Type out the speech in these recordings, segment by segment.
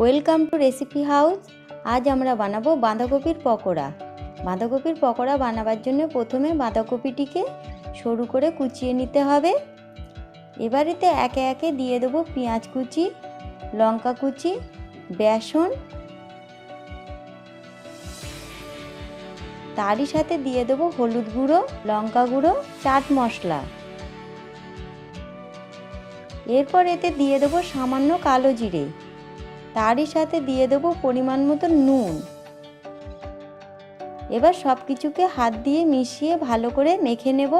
Welcome to recipe house. আজ আমরা বানাবো বাঁধাকপির পকোড়া। বাঁধাকপির পকোড়া বানাবার জন্য প্রথমে বাঁধাকপিটিকে সরু করে কুচিয়ে নিতে হবে। এবার এতে একে একে দিয়ে দেবো পেঁয়াজ কুচি, লঙ্কা কুচি, বেসন, তারই সাথে দিয়ে দেবো হলুদ গুঁড়ো, লঙ্কা গুঁড়ো, চাট মশলা। এরপর এতে দিয়ে দেবো সামান্য কালো জিরে, তারই সাথে দিয়ে দেবো পরিমাণ মতো নুন। এবার সব কিছুকে হাত দিয়ে মিশিয়ে ভালো করে মেখে নেব।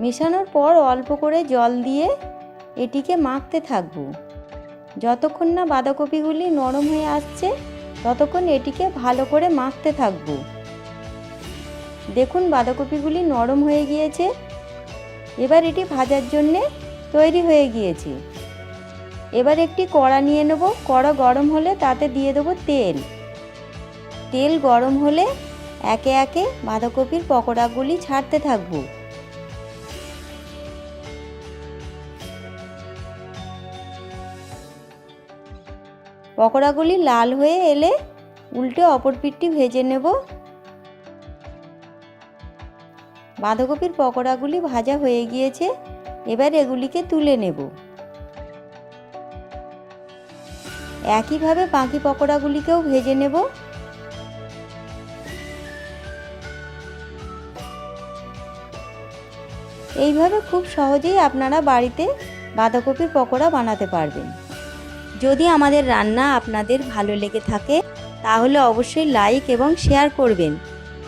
মেশানোর পর অল্প করে জল দিয়ে এটিকে মাখতে থাকবো। যতক্ষণ না বাঁধাকপিগুলি নরম হয়ে আসছে ততক্ষণ এটিকে ভালো করে মাখতে থাকবো। দেখুন বাঁধাকপিগুলি নরম হয়ে গিয়েছে। এবার এটি ভাজার জন্যে তৈরি হয়ে গিয়েছে। এবার একটি কড়া নিয়ে নেব। কড়া গরম হলে তাতে দিয়ে দেবো তেল। তেল গরম হলে একে একে বাঁধাকপির পকোড়াগুলি ছাড়তে থাকব। পকোড়াগুলি লাল হয়ে এলে উল্টে অপর পিঠটি ভেজে নেব। বাঁধাকপির পকোড়াগুলি ভাজা হয়ে গিয়েছে। এবার এগুলিকে তুলে নেব। একইভাবে বাকি পকোড়াগুলিকেও ভেজে নেব। এইভাবে খুব সহজেই আপনারা বাড়িতে বাঁধাকপির পকোড়া বানাতে পারবেন। যদি আমাদের রান্না আপনাদের ভালো লেগে থাকে তাহলে অবশ্যই লাইক এবং শেয়ার করবেন।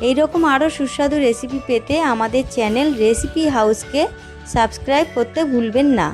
এই রকম আরও সুস্বাদু রেসিপি পেতে আমাদের চ্যানেল রেসিপি হাউসকে সাবস্ক্রাইব করতে ভুলবেন না।